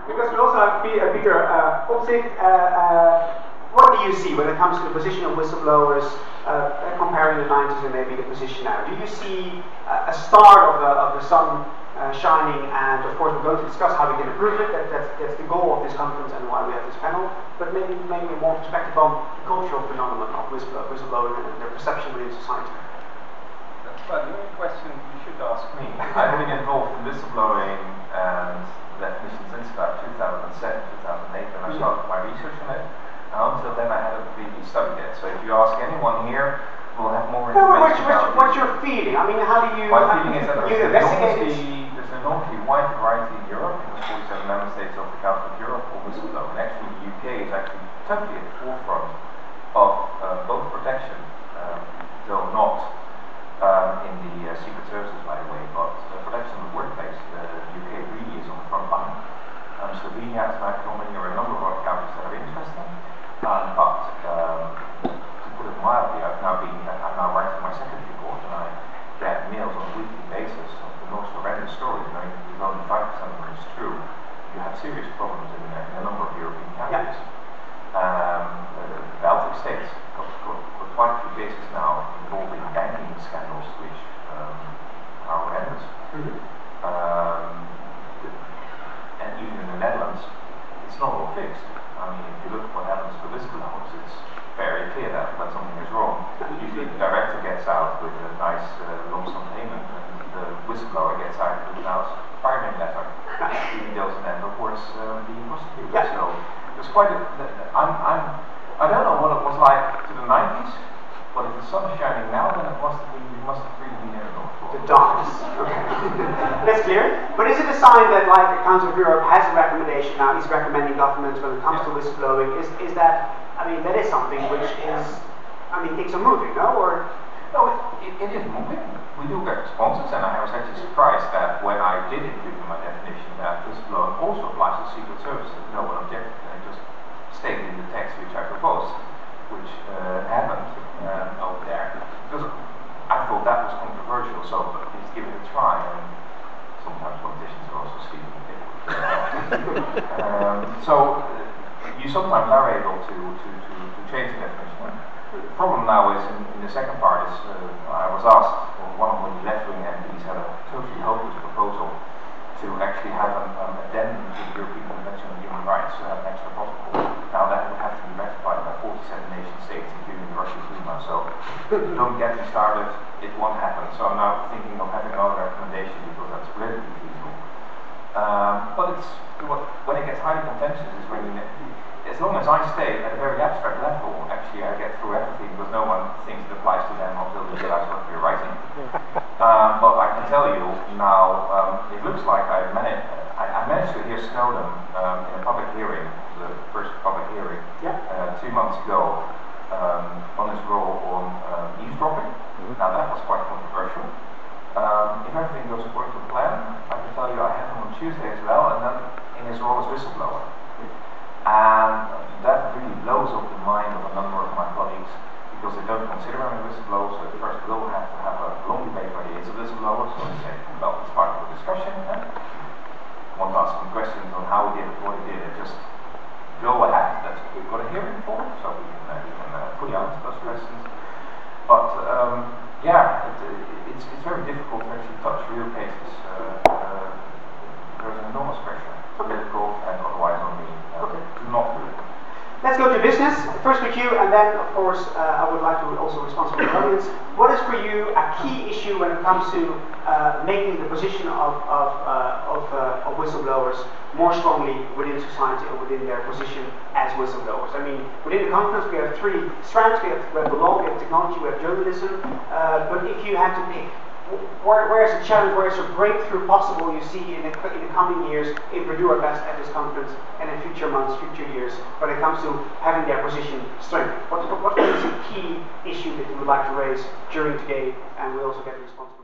Because we also have Pieter Omtzigt. What do you see when it comes to the position of whistleblowers, comparing the 90s and maybe the position now? Do you see a start of the sun shining? And of course, we're going to discuss how we can improve it. That's the goal of this conference and why we have this panel. But maybe a more perspective on the cultural phenomenon of whistleblowing and their perception within society. Well, the only question you should ask me. I've been involved in whistleblowing and definition since about 2007, 2008 when I started my research on it. Until then I haven't really studied it. So if you ask anyone here, we'll have more information about what's your feeling? I mean, how do you... My feeling is that there's an enormously wide variety in Europe, in the 47 member states of the Council of Europe for whistleblowing. And actually the UK is actually totally at the forefront of both protection, though not in the secret services, by the way, but protection of the workplace. The UK really is on the front line. Slovenia, as an company, there are a number of other countries that are interesting. But to put it mildly, I'm now writing my second report, and I get mails on a weekly basis of the most horrendous stories. I mean, if only 5% of them is true, you have serious problems in a number of European countries. The Baltic states got quite a few cases now involving banking scandals, which are horrendous. And even in the Netherlands, it's not all fixed. I mean, if you look at what happens to whistleblowers, it's very clear that something is wrong. Usually the director gets out with a nice lump sum payment, and the whistleblower gets out with a nice firing letter. He doesn't end up worse being prosecuted. So there's quite a... I don't know what it was like to the 90s, but if the sun is shining now, then it must have really been near the North Pole. The darkness. Okay. That's clear. But is it a sign that, like, the Council of Europe has a recommendation now, is recommending governments when it comes to whistleblowing? Is that, I mean, that is something which is, I mean, things are moving, no? Or no, it is moving. We do get responses, and I was actually surprised that when I did include in my definition that whistleblowing also applies to secret services, no one objected. I just stated in the text which I proposed, which happened over there, because I thought that was controversial, so please give it a try. And sometimes politicians are also speaking a bit. So you sometimes are able to change the definition. The problem now is in the second part is I was asked, one of the left-wing MPs had a totally hopeless proposal to actually have an addendum to the European Convention on Human Rights, to have an extra protocol. Now that would have to be ratified by 47 nation states, including the Russian Duma. So don't get me started, it won't happen. So I'm now thinking of having another recommendation because that's politically feasible. But it's when it gets highly contentious is when you, as long as I stay at a very abstract level, actually I get through everything because no one thinks it applies to them until they realize what you're writing. But I can tell you now, it looks like I managed to hear Snowden in a public hearing, the first public hearing, 2 months ago, on his role on eavesdropping. Now that was quite controversial. If everything goes according to plan, I can tell you I have him on Tuesday as well, and then in his role as whistleblower. And that really blows up the mind of a number of my colleagues because they don't consider him a whistleblower. So at first we'll have to have a long debate whether he is a whistleblower. So they say, well, it's part of the discussion. Want to ask him questions on how he did it, what he did, just go ahead. That's what we've got a hearing for, so we can fully answer those questions. But it's very difficult to actually touch real cases. There's enormous pressure, political and otherwise on me. Not really. Let's go to business. First with you, and then, of course, I would like to also respond to the audience. What is for you a key issue when it comes to making the position of whistleblowers more strongly within society or within their position as whistleblowers? I mean, within the conference we have three strands. We have the law, we have technology, we have journalism. But if you had to pick, where is the challenge, where is the breakthrough possible you see in the coming years if we do our best at this conference and in future months, future years, when it comes to having their position strengthened? What is the key issue that you would like to raise during today, and we also get a response from